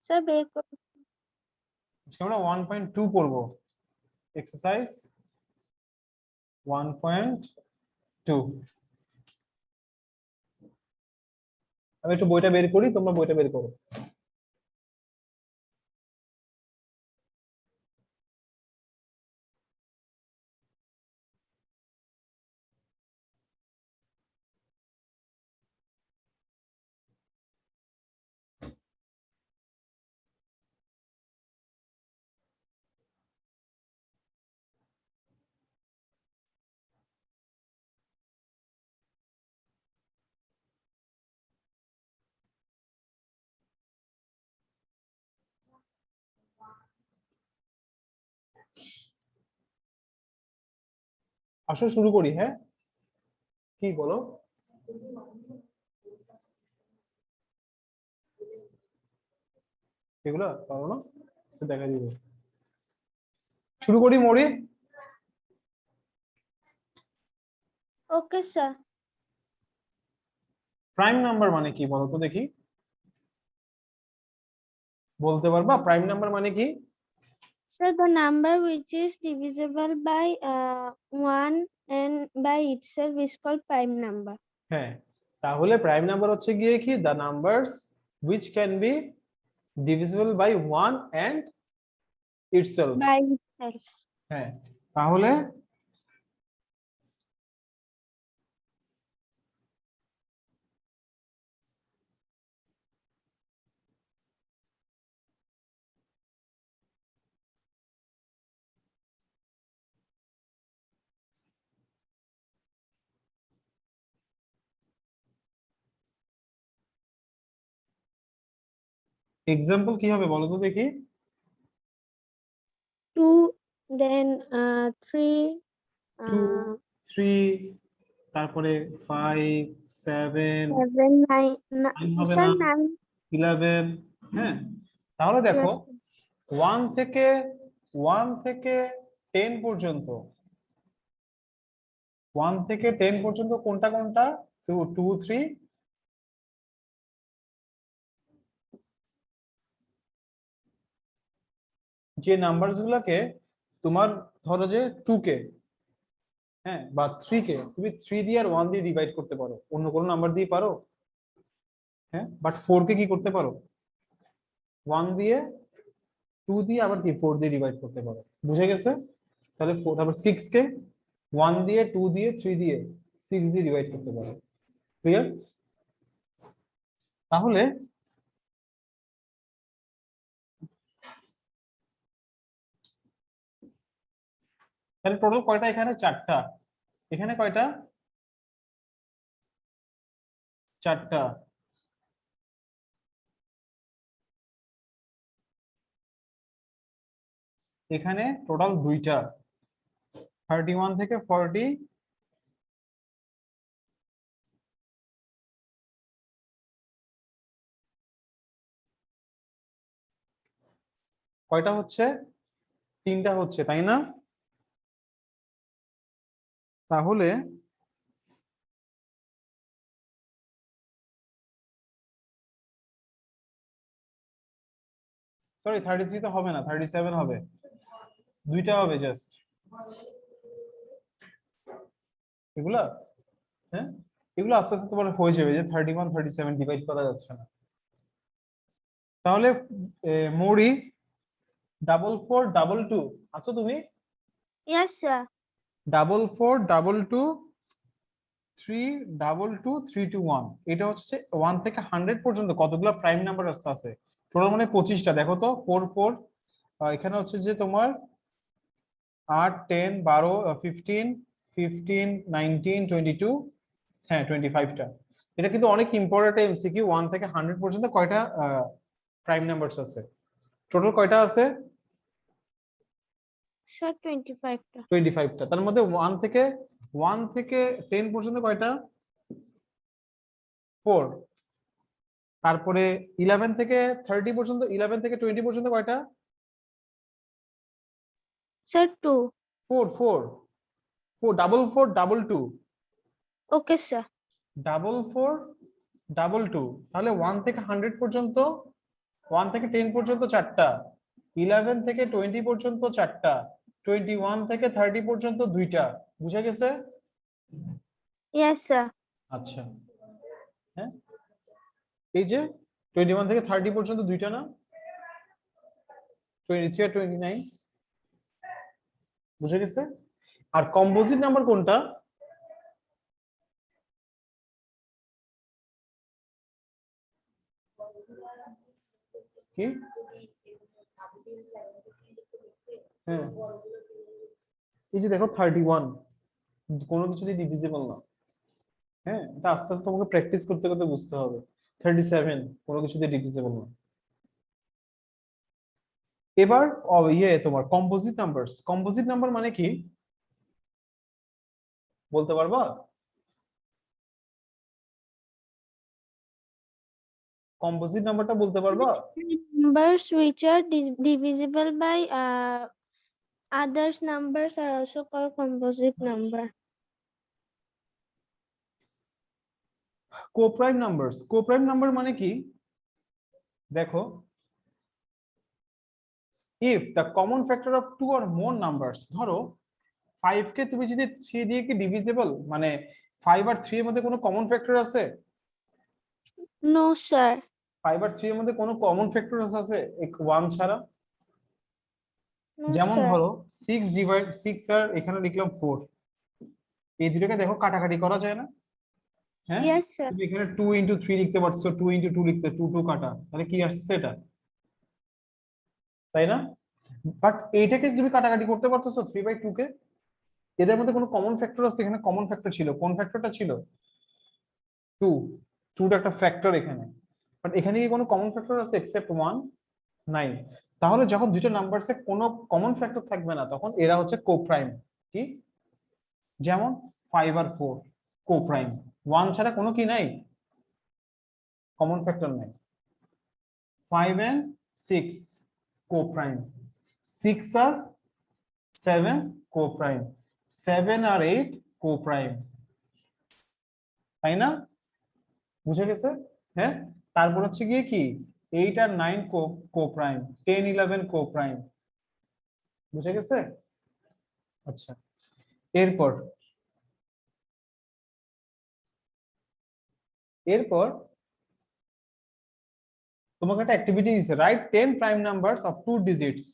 Sir বের করুন। আজকে আমরা 1.2 পড়বো, এক্সারসাইজ 1.2। আমি একটু বইটা বের করি, তোমরা বইটা বের করো। আসো শুরু করি, হ্যাঁ কি বলো? এগুলো পারো না, দেখা দিবে। শুরু করি মরি। Okay sir. প্রাইম নাম্বার মানে কি বলো তো দেখি, বলতে পারবা প্রাইম নাম্বার মানে কি? Sir, the number which is divisible by 1 and by itself is called prime number. হ্যাঁ, তাহলে প্রাইম নাম্বার হচ্ছে গিয়ে কি, the numbers which can be divisible by 1 and itself। By itself. হ্যাঁ, তাহলে এক্সাম্পল কি হবে বলো তো দেখি। 2, then 3, 2 3, তারপরে 5 7 7, 9, হবে sir, না, 9. 11। হ্যাঁ, তাহলে দেখো Yes. 1 থেকে 10 পর্যন্ত, 1 থেকে 10 পর্যন্ত কোনটা কোনটা? 2 2 3, যে নাম্বারস গুলাকে তোমার ধরো যে 2 কে, হ্যাঁ বা 3 কে তুমি 3 দিয়ে আর 1 দিয়ে ডিভাইড করতে পারো, অন্য কোনো নাম্বার দিয়ে পারো, হ্যাঁ বাট 4 কে কি করতে পারো? 1 দিয়ে 2 দিয়ে আবার কি 4 দিয়ে ডিভাইড করতে পারো, বুঝে গেছে? তাহলে তারপর 6 কে 1 দিয়ে 2 দিয়ে 3 দিয়ে 6 দিয়ে ডিভাইড করতে পারো। ক্লিয়ার? তাহলে তাহলে টোটাল কয়টা এখানে? 4টা। এখানে কয়টা? 4টা। এখানে টোটাল 2টা, 31 থেকে 40। কয়টা হচ্ছে? 3টা হচ্ছে, তাই না? তাহলে সরি 33 তো হবে না, 37 হবে, 2টা হবে জাস্ট এগুলা। হ্যাঁ, এগুলো আস্তে আস্তে তোমার হয়ে যাবে, যে 31 37 ডিভাইড করা যাচ্ছে না। তাহলে মৌরি 4422 আসো তুমি। Yes, sir. 4422 322321, এটা হচ্ছে 1 থেকে 100 পর্যন্ত কতগুলো প্রাইম নাম্বার আছে? টোটাল মানে 25টা। দেখো তো 4 4, এখানে হচ্ছে যে তোমার 8 10 12 15 15 19 22, হ্যাঁ 25টা। এটা কিন্তু অনেক ইম্পর্টেন্ট এমসিকিউ। 1 থেকে 100 পর্যন্ত কয়টা প্রাইম নাম্বারস আছে? টোটাল কয়টা আছে? Sir, 25টা। 25টা। তার মধ্যে 1 থেকে 10 পর্যন্ত কয়টা? 4। তারপরে 11 থেকে 30 পর্যন্ত, 11 থেকে 20 পর্যন্ত কয়টা? Sir, 2. 4 4 4 double 4 double 2 Okay, sir. Double 4 double 2। তাহলে 1 থেকে 100 পর্যন্ত 1 থেকে 10 পর্যন্ত 4টা, 11 থেকে 20 পর্যন্ত 4টা, 21 থেকে 30 পর্যন্ত 2টা। বুঝে গেছে? Yes, sir. আচ্ছা, হ্যাঁ, এই যে 21 থেকে 30 পর্যন্ত 2টা না, 23 আর 29। বুঝে গেছে? আর কম্পোজিট নাম্বার কোনটা? কি? হ্যাঁ, এই যে দেখো 31 কোনো কিছু দিয়ে ডিভিজিবল না। হ্যাঁ, এটা আস্তে আস্তে তোমাকে প্র্যাকটিস করতে করতে বুঝতে হবে। 37 কোনো কিছু দিয়ে ডিভিজিবল না। এবার তোমার কম্পোজিট নাম্বারস। কম্পোজিট নাম্বার মানে কি বলতে পারবা? কম্পোজিট নাম্বারটা বলতে পারবা? Numbers which are divisible by others numbers are also called composite number. Coprime numbers. Coprime number মানে কি দেখো, if the common factor of two or more numbers, ধরো 5 কে তুমি যদি 3 দিয়ে কি ডিভিজিবল, মানে 5 আর 3 এর মধ্যে কোনো কমন ফ্যাক্টর আছে? No, sir. 5 আর 3 এর মধ্যে কোনো কমন ফ্যাক্টর আছে 1 ছাড়া? No, যেমন sir. ধরো 6 ডিভাইড 6 আর এখানে লিখলাম 4, এই দুটোকে দেখো কাটাকাটি করা যায় না? হ্যাঁ, Yes, sir. তুমি এখানে 2 ইনটু 3 লিখতে পারছো, 2 ইনটু 2 লিখতে, 2 2 কাটা, তাহলে কি আসছে এটা, তাই না? বাট এইটাকে তুমি কাটাকাটি করতে পারতেছো 3/2 কে। এদের মধ্যে কোনো কমন ফ্যাক্টর আছে? এখানে কমন ফ্যাক্টর ছিল, কোন ফ্যাক্টরটা ছিল? 2। 2টা একটা ফ্যাক্টর এখানে, বাট এখানে কি কোনো কমন ফ্যাক্টর আছে এক্সেপ্ট 1? নাই। তাহলে যখন দুইটা নাম্বারসে কোনো কমন ফ্যাক্টর থাকবে না, তখন এরা হচ্ছে কোপ্রাইম। কি? যেমন 5 আর 4 কোপ্রাইম, 1 ছাড়া কোনো কি নাই, কমন ফ্যাক্টর নাই। 5 and 6 কোপ্রাইম, 6 আর 7 কোপ্রাইম, 7 আর 8 কোপ্রাইম, তাই না? বুঝে গেছে? হ্যাঁ, তারপর হচ্ছে গিয়ে কি 8 আর 9 কোপ্রাইম, 10 11 কোপ্রাইম। বুঝে গেছে? আচ্ছা, এরপর এরপর তোমাকে একটা অ্যাক্টিভিটি দিয়েছে, right 10 prime numbers of 2 digits.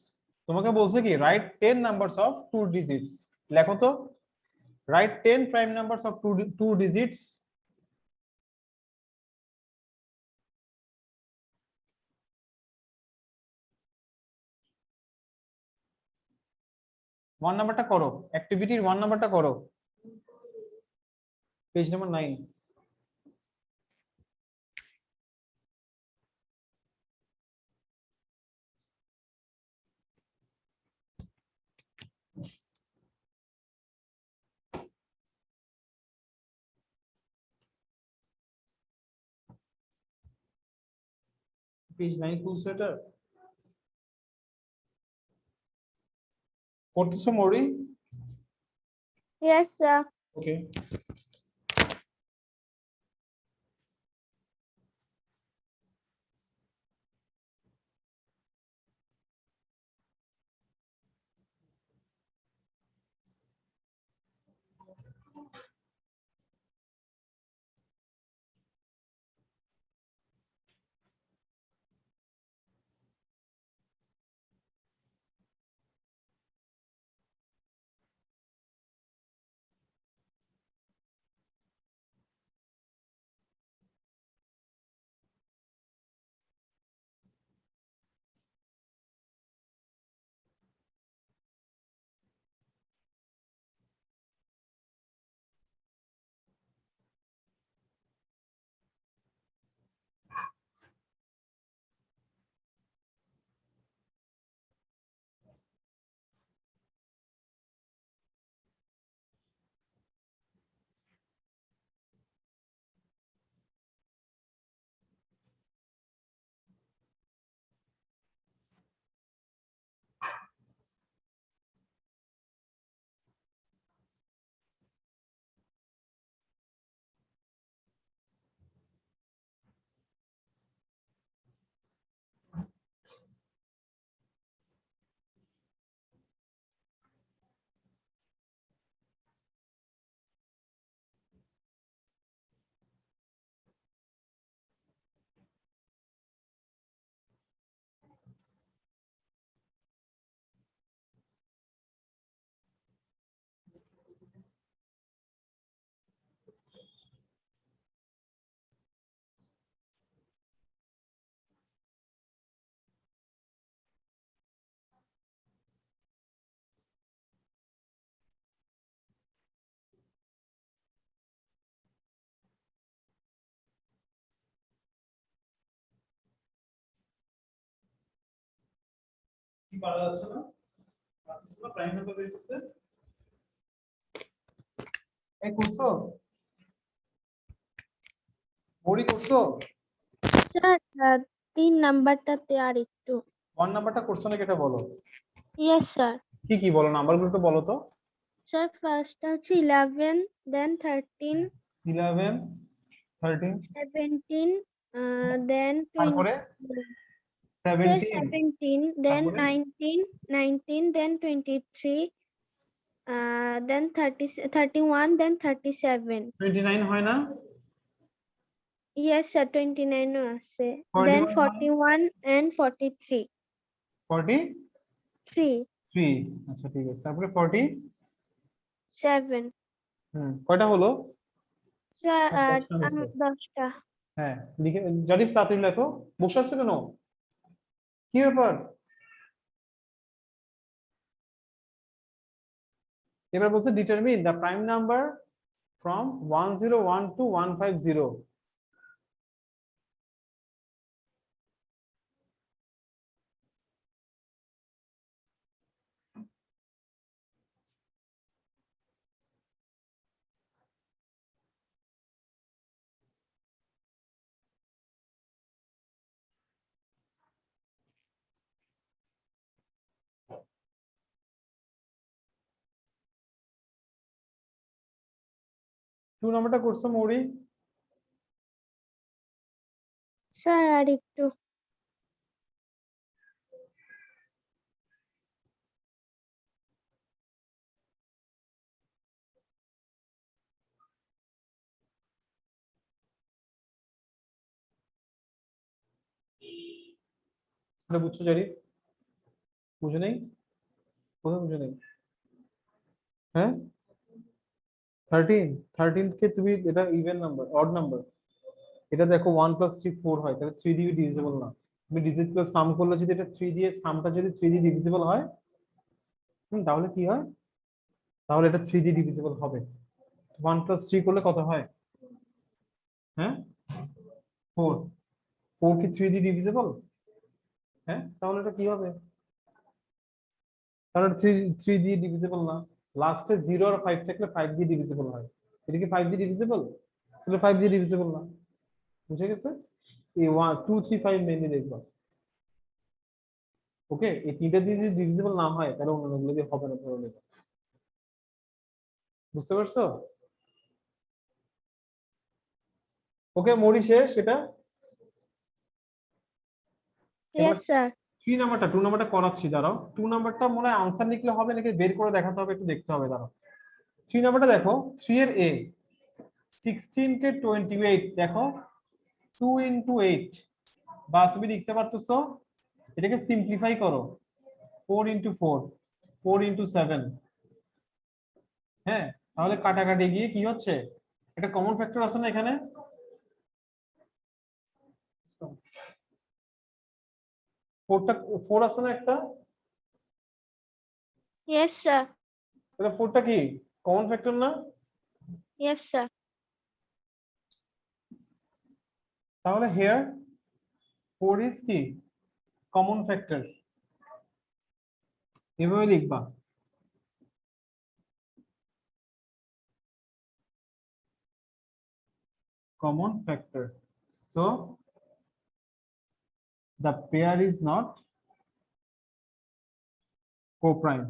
তোমাকে বলছে কি রাইট 10 নাম্বারস অফ 2 ডিজিটস। লেখো তো, right 10 prime numbers of 2 digits. 1 নাম্বারটা করো, অ্যাক্টিভিটির 1 নাম্বারটা করো, পেজ নাম্বার 9। পেজ 9 খুলছো এটা? করতেছো মরি? Yes, sir. ওকে। কি পারা যাচ্ছে না? পারছিস না প্রাইম নাম্বার বের করতে? এই করছো? বড়ি করছো? স্যার 3 নাম্বারটাতে আর একটু। 1 নাম্বারটা করছো নাকি এটা বলো। Yes sir. কি কি বলো, নাম্বারগুলো তো বলো তো। স্যার ফার্স্টটা হচ্ছে 11, দেন 13, 11, 13, 17, দেন 20, তারপরে স্যার 17, 17, দেন তারপরে 19, দেন 23, দেন 30, 31, দেন 37. 29 হয় না? Yes sir, 29 ও আছে। Then 41 হয়? 41 and 43. 43, 3, আচ্ছা ঠিক আছে, তারপরে 40, 7. কয়টা হলো? স্যার 10টা হয়েছে। 10টা। হ্যাঁ, লিখে জারিফ তাড়াতাড়ি লেখো। বসে আছো কেন? কি ব্যাপার? এবার বলছে determine the prime number from 101 to 150। 2 নাম্বারটা করছো মৌরি? স্যার আর একটু। এটা বুঝছো জারিফ? বুঝে নেই? কোথাও বুঝে নেই? হ্যাঁ, 13, 13 কে তুমি, এটা ইভেন নাম্বার অড নাম্বার। এটা দেখো 1 + 3 4 হয়, তাহলে 3 দিয়ে ডিভিজিবল না। তুমি ডিজিট প্লাস সাম করলে যদি এটা 3 দিয়ে, সামটা যদি 3 দিয়ে ডিভিজিবল হয়, তাহলে কি হয়? তাহলে এটা 3 দিয়ে ডিভিজিবল হবে। 1 + 3 করলে কত হয়? হ্যাঁ, 4। 4 কি 3 দিয়ে ডিভিজিবল? হ্যাঁ, তাহলে এটা কি হবে? তাহলে 3 3 দিয়ে ডিভিজিবল না। লাস্টে 0 আর 5 থাকলে 5 দিয়ে ডিভিজিবল হয়। এটা কি 5 দিয়ে ডিভিজিবল? তাহলে 5 দিয়ে ডিভিজিবল না। বুঝে গেছে? এই 1 2 3 5 মেনলি দেখবা। ওকে, এই তিনটা দিয়ে যদি ডিভিজিবল না হয় তাহলে অন্যগুলো দিয়ে হবে না ধরে নেবা। বুঝতে পারছো? ওকে মরি শেষ সেটা। এবার ইয়েস স্যার। 3 নাম্বারটা, 2 নাম্বারটা করাচ্ছি, দাঁড়াও। 2 নাম্বারটা মনে হয় আনসার লিখলে হবে নাকি বের করে দেখাতে হবে, একটু দেখতে হবে, দাঁড়াও। 3 নাম্বারটা দেখো, 3 এর এ 16 কে 28 দেখো 2 × 8, বা তুমি লিখতে পারতেছো এটাকে সিম্পলিফাই করো 4 × 4, 4 × 7। হ্যাঁ, তাহলে কাটাকাটি গিয়ে কি হচ্ছে, একটা কমন ফ্যাক্টর আছে না এখানে? 4টা 4 আছে না একটা? Yes sir. তাহলে 4টা কি কমন ফ্যাক্টর না? Yes sir. তাহলে হেয়ার 4 ইজ কি কমন ফ্যাক্টর, এভাবে লিখবা। Common factor, so the pair is not co-prime.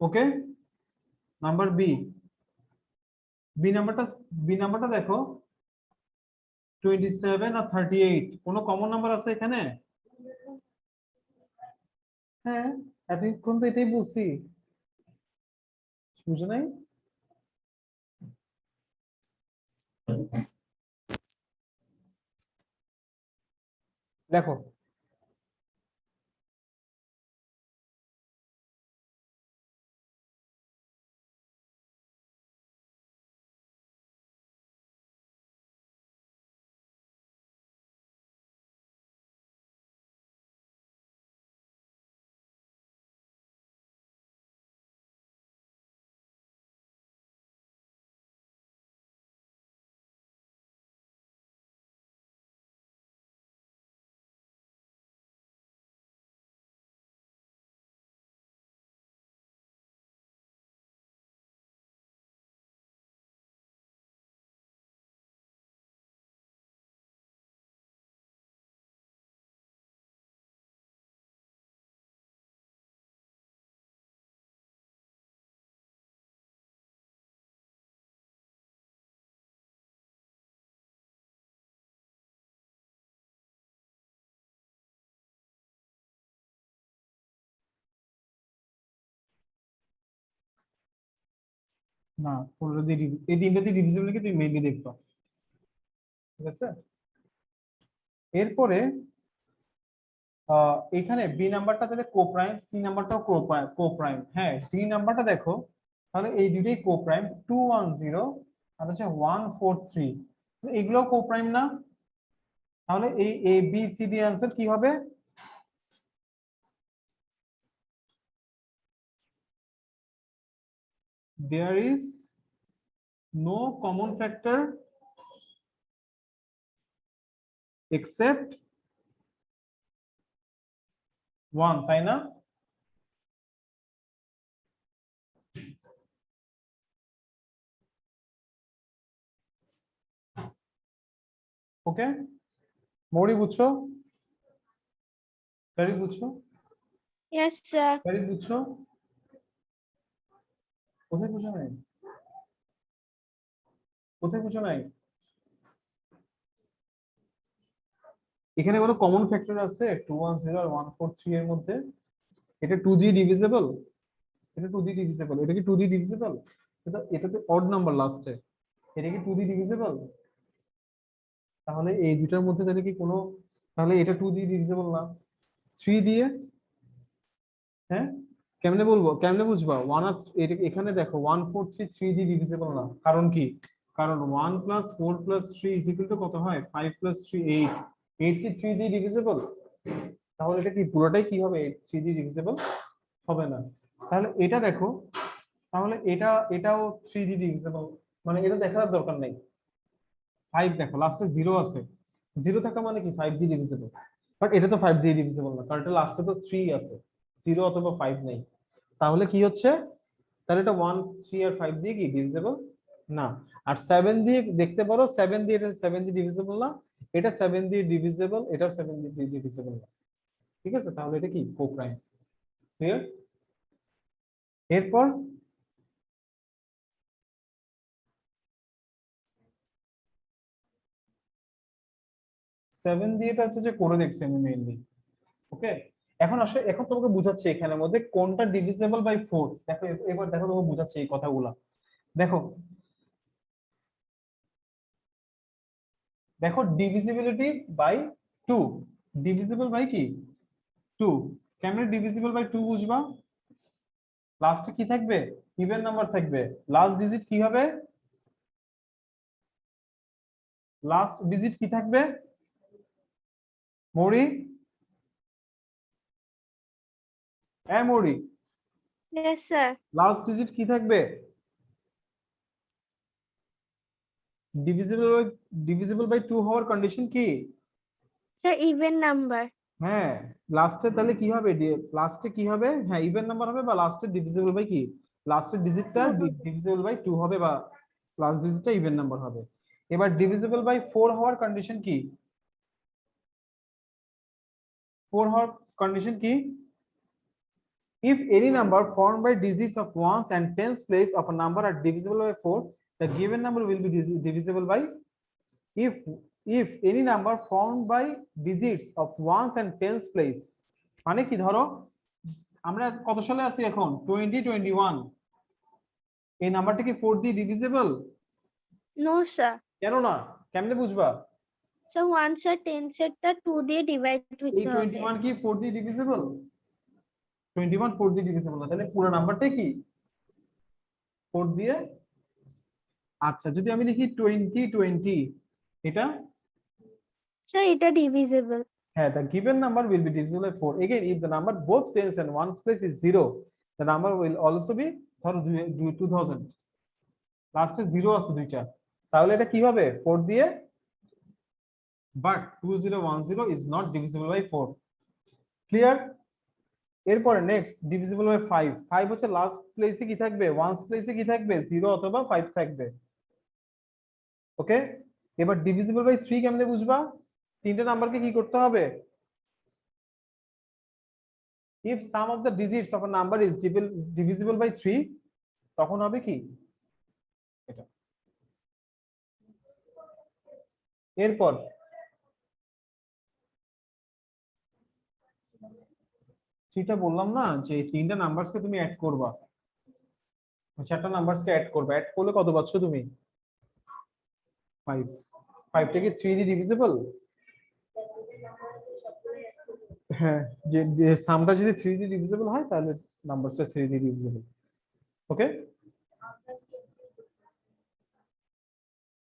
Okay, number B. B নাম্বারটা, বি নাম্বারটা দেখো 27 আর 38, কোনো কমন নাম্বার আছে এখানে? হ্যাঁ, এতক্ষণ তো এটাই বুঝছি। বুঝে নাই? দেখো না 15 দিয়ে এই তিনটা দিয়ে ডিভিজিবল কি তুমি মেইনলি দেখবা, ঠিক আছে। এরপরে এখানে বি নাম্বারটা তাহলে কোপ্রাইম, সি নাম্বারটাও কোপ্রাইম, হ্যাঁ ডি নাম্বারটা দেখো তাহলে এই দুটোই কোপ্রাইম 210 আর হচ্ছে 143, এগুলো কোপ্রাইম না, তাহলে এই A B C D answer কি হবে? There is no common factor except 1, তাই না? ওকে, মৌরি বুঝছো? কারি বুঝছো? Yes, sir. কারি বুঝছো? কোথায় বুঝো নাই? কোথায় বুঝো নাই? এখানে কোনো কমন ফ্যাক্টর আছে 210 আর 143 এর মধ্যে? এটা 2 দিয়ে ডিভিজিবল, এটা 2 দিয়ে ডিভিজিবল, এটা কি 2 দিয়ে ডিভিজিবল? এটা তো অড নাম্বার লাস্টে, এটা কি 2 দিয়ে ডিভিজিবল? তাহলে এই দুটার মধ্যে তাহলে কি কোনো, তাহলে এটা 2 দিয়ে ডিভিজিবল না, 3 দিয়ে, হ্যাঁ কেমনে বলবো, কেমনে বুঝবা? ওয়ান আর এখানে দেখো 143 3 দিয়ে ডিভিজিবল না, কারণ কি? কারণ 1 + 4 + 3 = কত হয়? 5 + 3 8, 8 কি 3 দিয়ে ডিভিজিবল? তাহলে এটা কি পুরোটাই কি হবে 3 দিয়ে ডিভিজিবল হবে না। তাহলে এটা দেখো, তাহলে এটাও 3 দিয়ে ডিভিজিবল, মানে এটা দেখার দরকার নাই। 5 দেখো লাস্টে 0 আছে, 0 থাকা মানে কি 5 দিয়ে ডিভিজিবল, বাট এটা তো 5 দিয়ে ডিভিজিবল না, কারণ এটা লাস্টে তো 3 আছে, 0 অথবা 5 নেই। তাহলে কি হচ্ছে, তাহলে এটা 1 3 আর 5 দিয়ে কি ডিভিজিবল না। আর 7 দিয়ে দেখতে পারো, 7 দিয়ে, এটা 7 দিয়ে ডিভিজিবল না, এটা 7 দিয়ে ডিভিজিবল, এটা 7 দিয়ে ডিভিজিবল না, ঠিক আছে। তাহলে এটা কি কোপ্রাইম, ক্লিয়ার? এরপর 7 দিয়ে এটা হচ্ছে যে করে দেখছি আমি মেইনলি, ওকে। এখন আসলে এখন তোমাকে বুঝাচ্ছি এখানের মধ্যে কোনটা ডিভিজিবল বাই 4, দেখো এবার দেখো তোমাকে বুঝাচ্ছি এই কথাগুলা। দেখো দেখো ডিভিজিবিলিটি বাই 2, ডিভিজিবল বাই কি 2, কেমনে ডিভিজিবল বাই 2 বুঝবা? লাস্টে কি থাকবে? ইভেন নাম্বার থাকবে, লাস্ট ডিজিট কি হবে? লাস্ট ডিজিট কি থাকবে মৌরি? হ্যাঁ মৌরি, Yes, sir. লাস্ট ডিজিট কি থাকবে? ডিভিজিবল ডিভিজিবল বাই 2 হওয়ার কন্ডিশন কি? Sir, even number. হ্যাঁ লাস্টে তাহলে কি হবে, লাস্টে কি হবে, হ্যাঁ ইভেন নাম্বার হবে, বা লাস্টে ডিভিজিবল বাই কি, লাস্টের ডিজিটটা ডিভিজিবল বাই 2 হবে, বা লাস্ট ডিজিটটা ইভেন নাম্বার হবে। এবার ডিভিজিবল বাই 4 হওয়ার কন্ডিশন কি? 4 হওয়ার কন্ডিশন কি? If any number formed by digits of ones and tens place of a number are divisible by 4, the given number will be divisible by, if any number formed by digits of ones and tens place, মানে কি ধরো আমরা কত সালে আছি এখন 2021, এই নাম্বারটা কি 4 দিয়ে ডিভিজিবল? No, sir. কেন না, কেমনে বুঝবা? So once a 10 set টা 2 দিয়ে ডিভাইড এই হইতে হবে। 21 কি 4 দিয়ে ডিভিজিবল? 21 4 দিয়ে ডিভিজিবল না, তাহলে পুরো নাম্বারটা কি 4 দিয়ে? আচ্ছা যদি আমি লিখি 2020, এটা Sir, এটা ডিভিজিবল। হ্যাঁ, the given number will be divisible by 4. Again, if the number both tens and ones place is 0, the number will also be ধরো 2000, লাস্টে 0 আছে দুইটা, তাহলে এটা কি হবে 4 দিয়ে, but 2010 is not divisible by 4, clear? এরপরে নেক্সট ডিভিজিবল বাই 5, 5 হচ্ছে লাস্ট প্লেসে কি থাকবে, ওয়ান্স প্লেসে কি থাকবে 0 অথবা 5 থাকবে, ওকে। এবার ডিভিজিবল বাই 3 কেমনে বুঝবা? তিনটা নাম্বারকে কি করতে হবে? if sum of the digits of a number is divisible by 3, তখন হবে কি এটা। এরপর সেটা বললাম না যে তিনটা নাম্বারসকে তুমি অ্যাড করবা, চারটা নাম্বারসকে অ্যাড করবে, অ্যাড করলে কত পাচ্ছ তুমি? 5। 5 থেকে 3 দিয়ে ডিভিজিবল। হ্যাঁ, যে সামটা যদি 3 দিয়ে ডিভিজিবল হয় তাহলে নাম্বারসটা 3 দিয়ে ডিভিজিবল। ওকে,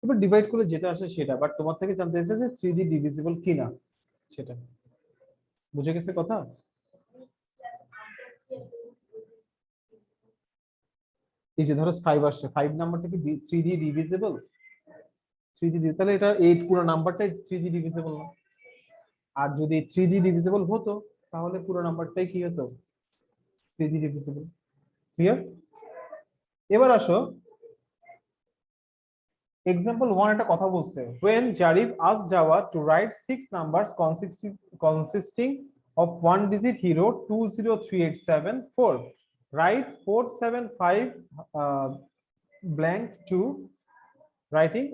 এবার ডিভাইড করলে যেটা আসে সেটা, বাট তোমার থেকে জানতে চাইছে যে 3 দিয়ে ডিভিজিবল কিনা, সেটা বুঝে গেছে কথা? এই যে ধরো 5 আসছে, 5 নাম্বারটা কি 3 দিয়ে ডিভিজিবল? 3 দিয়ে, তাহলে এটা 8 পুরো নাম্বারটাই 3 দিয়ে ডিভিজিবল না। আর যদি 3 দিয়ে ডিভিজিবল হতো তাহলে পুরো নাম্বারটাই কি হতো? 3 দিয়ে ডিভিজিবল। ক্লিয়ার? এবার আসো এক্সাম্পল 1, একটা কথা বলছে, when Jarif asked Java to write 6 numbers consisting of one digit, he wrote 20387 4. Write 475 blank 2. Writing,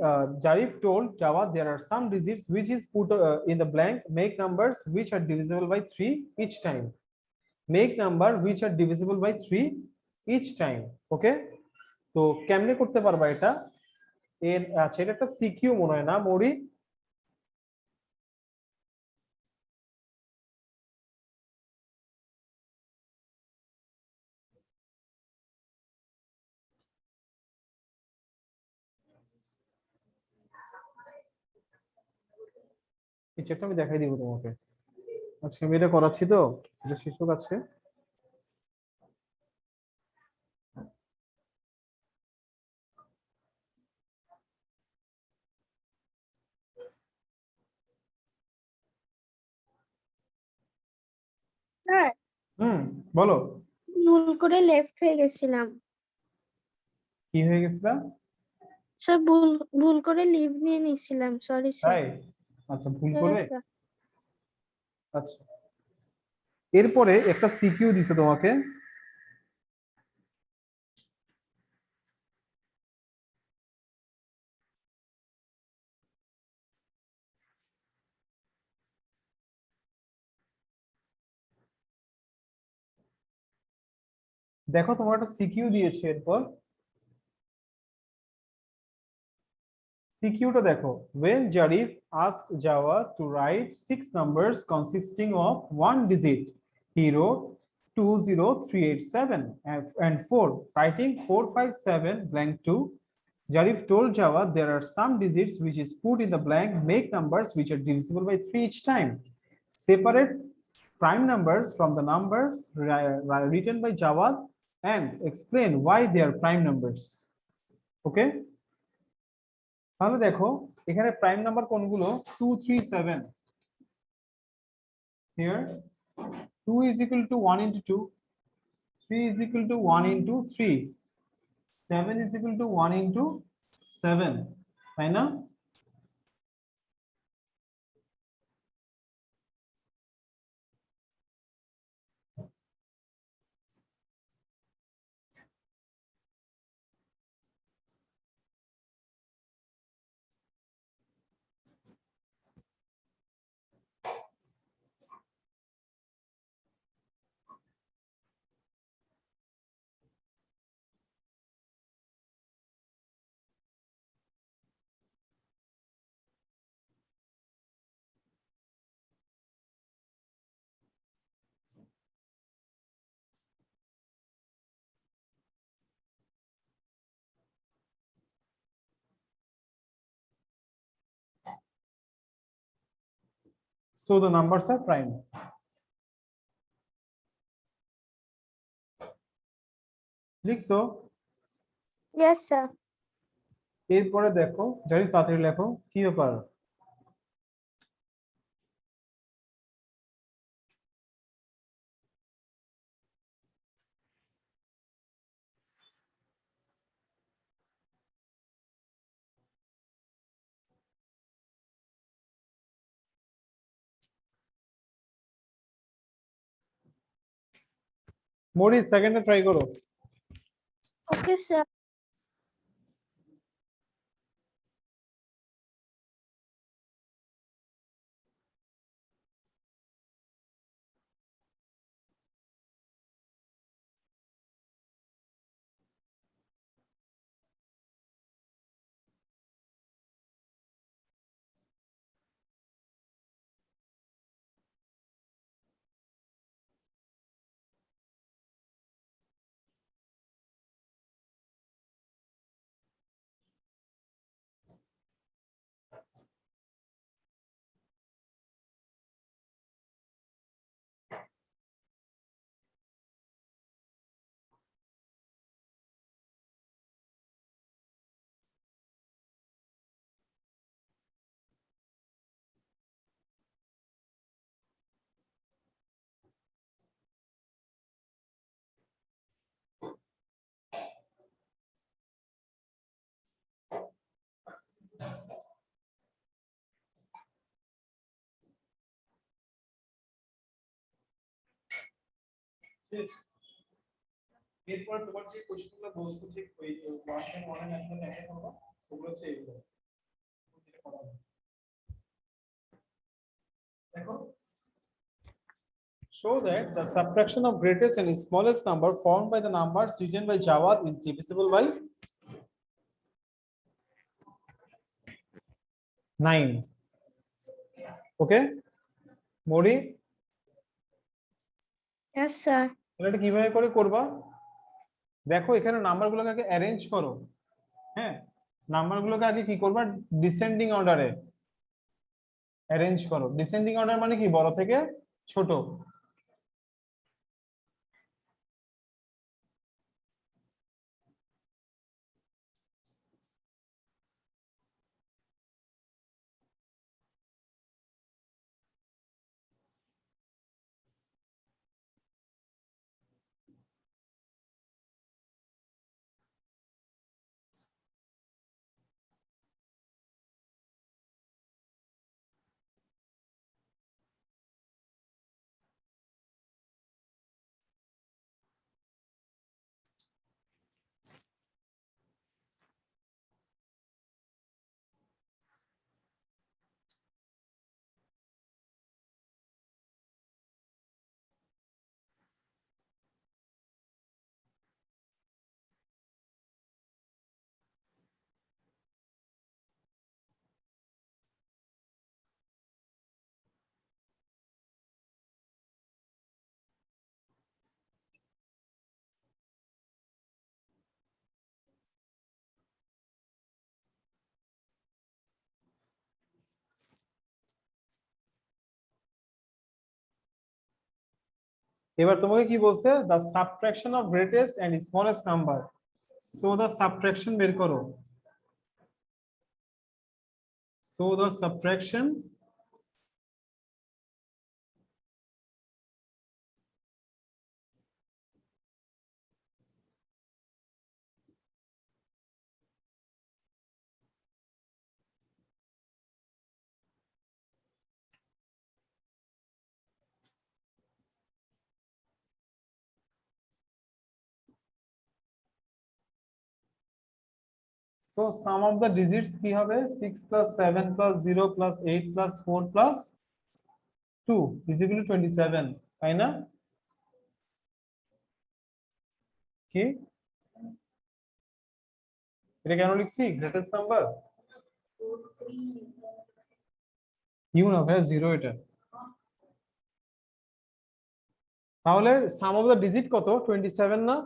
Jarif told Java there are some digits which is put in the blank, make numbers which are divisible by 3 each time. Make number which are divisible by 3 each time. Okay, তো কেমনে করতে পারবা এটা? এর আচ্ছা, এটা একটা CQ মনে হয় না মরি? এই চেকটা আমি দেখাই দিব তোমাকে। আচ্ছা, আমি এটা করাচ্ছি তো, এটা শিক্ষক আছে। স্যার, হুম, বলো। ভুল করে লেফট হয়ে গেছিলাম। কি হয়ে গেছিল? স্যার, ভুল ভুল করে লিভ নিয়ে নিছিলাম, সরি স্যার। তাই? আচ্ছা, ভুল করে। আচ্ছা, এরপরে একটা সিকিউ দিছে তোমাকে। দেখো, তোমার একটা সিকিউ দিয়েছে, এরপর সিকিউটা দেখো, when Jarif asked Java to write 6 numbers consisting of one digit, he wrote 20387 and 4. Writing 457 blank 2, Jarif told Java there are some digits which is put in the blank, make numbers which are divisible by 3 each time. Separate prime numbers from the numbers written by Java and explain why they are prime numbers. Okay, তাহলে দেখো এখানে prime number কোনগুলো? 237, here 2 is equal to 1 into 2, 3 is equal to 1 into 3, 7 is equal to 1 into 7, তাই না? So the numbers are prime. লিখছো? Yes sir. এরপরে দেখো, যদি তাড়াতাড়ি লেখো, কি ব্যাপার? মরি, সেকেন্ডে ট্রাই করো। Okay sir. এরপর তোমার যে কোশ্চেনগুলো বলছো যে ওই 1.1 এর একদম একটা করবা ওগুলো হচ্ছে এগুলো যেটা করা হবে। দেখো show that the subtraction of greatest and smallest number formed by the numbers written by Jawad is divisible by 9. Okay, Modi, Yes, sir. এটা কিভাবে করে করবা? দেখো এখানে নাম্বারগুলোকে আগে অ্যারেঞ্জ করো। হ্যাঁ, নাম্বারগুলোকে আগে কি করবা? ডিসেন্ডিং অর্ডারে অ্যারেঞ্জ করো। ডিসেন্ডিং অর্ডার মানে কি? বড় থেকে ছোট। এবার তোমাকে কি বলছে? the subtraction of greatest and smallest number, so the subtraction বের করো। so the subtraction so sum of the digits কি হবে? 6 plus 7 plus 0 plus 8 plus 4 plus 2 is equal to 27, তাই না? কি এটা কেন লিখছি গ্রেটেস্ট নাম্বার? ইউ না ভাই, জিরো এটা। তাহলে সাম অফ দ্য ডিজিট কত? 27 না?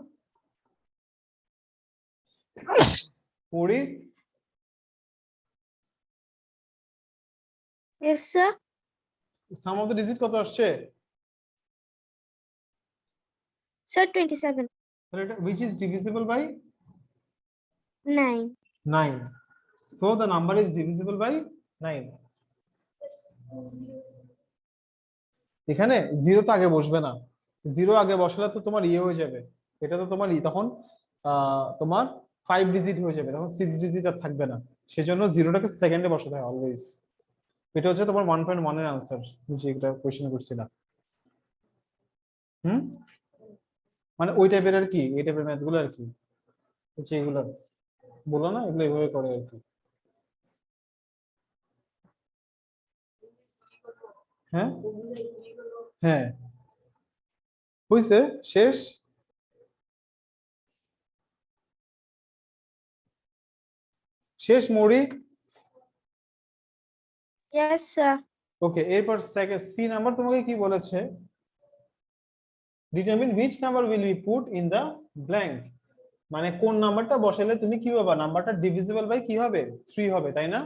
পড়ি। Yes, sir. Some of the digit কত আসছে? Sir, 27. তাহলে এটা which is divisible by 9. 9, so the number is divisible by 9. এখানে জিরো তো আগে বসবে না, জিরো আগে বসালে তো তোমার ইয়ে হয়ে যাবে, এটা তো তোমার তখন তোমার 5 ডিজিট হয়ে যাবে, তখন 6 ডিজিট আর থাকবে না। সেজন্য জিরোটাকে সেকেন্ডে বসাতে হয় অলওয়েজ। এটা হচ্ছে তোমার 1.1 এর आंसर, যে এটা কোশ্চেন করছিলাম। মানে ওই টাইপের আর কি, এই টাইপের ম্যাথ গুলো আর কি হচ্ছে এগুলো, বলো না এগুলো এভাবে করে আর কি। হ্যাঁ হ্যাঁ হইছে, শেষ। শেষ মৌরি। Yes, sir. ওকে, এরপর সেকেন্ড সি নাম্বার তোমাকে কি বলেছে? Determine which number will be put in the blank, মানে কোন নাম্বারটা বসালে তুমি কি পাবা? নাম্বারটা ডিভিজিবল বাই কি হবে? 3 হবে, তাই না?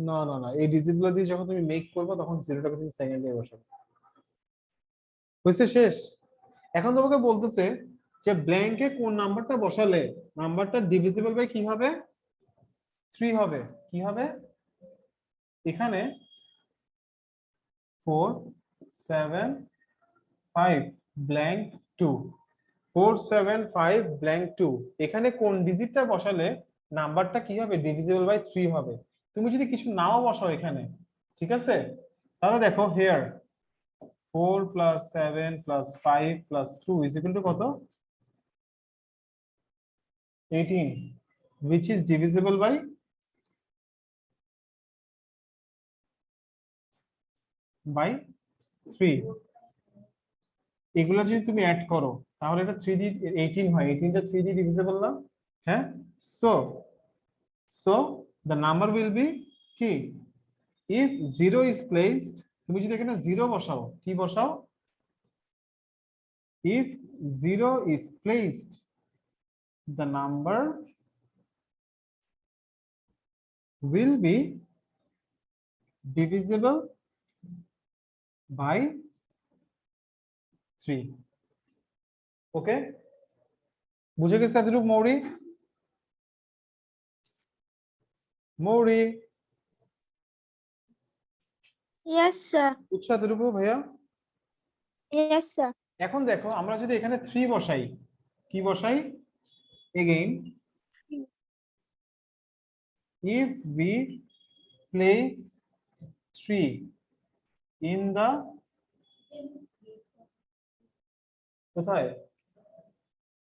না না না, এই ডিজিট গুলো দিয়ে যখন তুমি মেক করবে তখন জিরোটাকে তুমি সেকেন্ডে বসাবে। হয়েছে, শেষ। এখন তোমাকে বলতেছে যে ব্ল্যাঙ্কে কোন নাম্বারটা বসালে নাম্বারটা ডিভিজিবল বাই কি হবে 3 হবে কি হবে এখানে 4 7 5 ব্ল্যাঙ্ক 2 4 7 5 ব্ল্যাঙ্ক 2 এখানে কোন ডিজিটটা বসালে নাম্বারটা কি হবে ডিভিজিবল বাই 3 হবে তুমি যদি কিছু নাও বসাও এখানে ঠিক আছে তাহলে দেখো here 4 plus 7 plus 5 plus 2 is equal to কত 18 which is divisible by 3 এগুলো যদি তুমি অ্যাড করো তাহলে এটা 3 দিয়ে 18 হয় 18 টা 3 দিয়ে ডিভিজিবল না হ্যাঁ so the number will be কি if 0 is placed তুমি যদি এখানে 0 বসাও কি বসাও if 0 is placed the number will be divisible by 3 okay বুঝে গেছে এতটুকু মৌরি মৌরি Yes, sir. বুঝছো এতটুকু ভাইয়া Yes, sir. এখন দেখো আমরা যদি এখানে 3 বসাই কি বসাই again if we place 3 in the কোথায়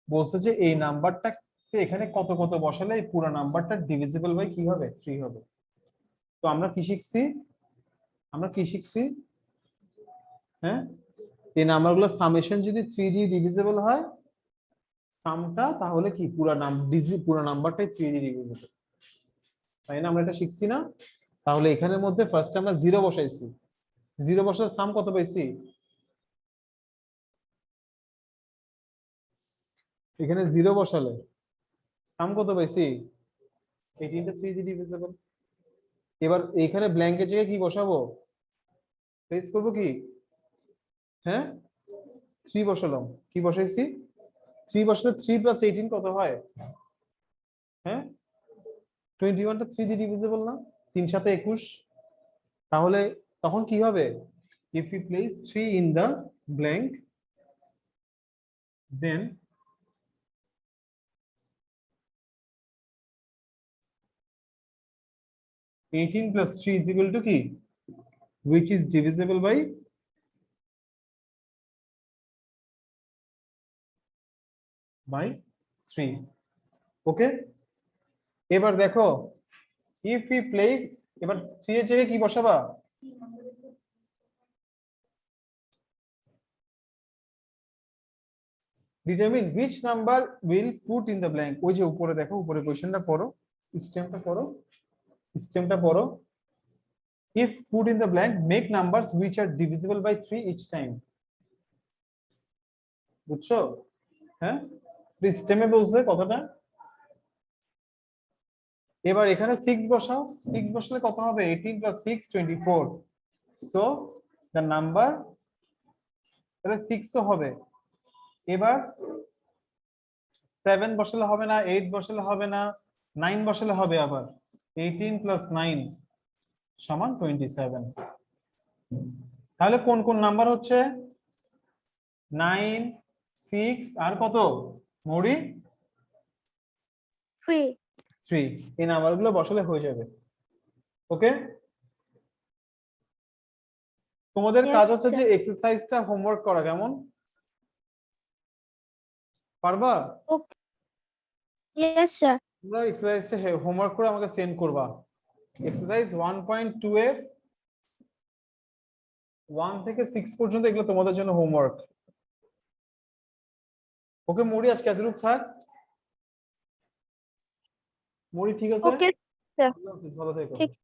বলছে যে এই নাম্বারটা এখানে কত কত বসালে এই পুরো নাম্বারটা ডিভিজিবল বাই কি হবে 3 হবে তো আমরা কি শিখছি হ্যাঁ এই নাম্বারগুলো সামেশন যদি 3 দিয়ে ডিভিজিবল হয় সামটা তাহলে কি পুরো নাম্বারটাই 3 দিয়ে ডিভিজিবল তাই না আমরা এটা শিখছি না তাহলে এখানের মধ্যে ফার্স্ট আমরা 0 বসাইছি 0 বসালে সাম কত পাইছি এখানে 0 বসালে সাম কত পাইছি 18 টা 3 দিয়ে ডিভিজিবল এবার এখানে ব্ল্যাঙ্কের জায়গায় কি বসাবো প্লেস করব কি হ্যাঁ 3 বসালাম কি বসাইছি 3 বসালে 3 প্লাস 18 কত হয় হ্যাঁ 21 টা 3 দিয়ে ডিভিজিবল না 3 সাথে 21 তাহলে তখন কি হবে if we place 3 in the blank then (18 plus 3 is equal to কি which is divisible by 3 ওকে এবার দেখো if we place এবার 3 এর জায়গায় কি বসাবা determine which number will put in the blank ওই যে উপরে দেখো উপরে কোশ্চেনটা পড়ো স্টেমটা পড়ো if put in the blank make numbers which are divisible by 3 each time বুঝছো হ্যাঁ স্টেমে বলছে কতটা এবার এখানে 6 বসাও 6 বসালে কত হবে 18 plus 6 24 so the number তাহলে 6 ও হবে এবার 7 বসালে হবে না 8 বসালে হবে না 9 বসালে হবে আবার 18 plus 9 সমান 27 তাহলে কোন কোন নাম্বার হচ্ছে 9 6 আর কত মৌরি 3 এই নাম্বারগুলো বসালে হয়ে যাবে ওকে তোমাদের কাজ হচ্ছে যে এক্সারসাইজটা হোমওয়ার্ক করা কেমন পারবা Okay. Yes, sir. তোমরা এক্সারসাইজটা হোমওয়ার্ক করে আমাকে সেন্ড করবা এক্সারসাইজ 1.2 এর 1 থেকে 6 পর্যন্ত এগুলো তোমাদের জন্য হোমওয়ার্ক ওকে মৌরি আজকে এতটুকু থাক মৌরি ঠিক আছে Okay, sir. ভালো থেকো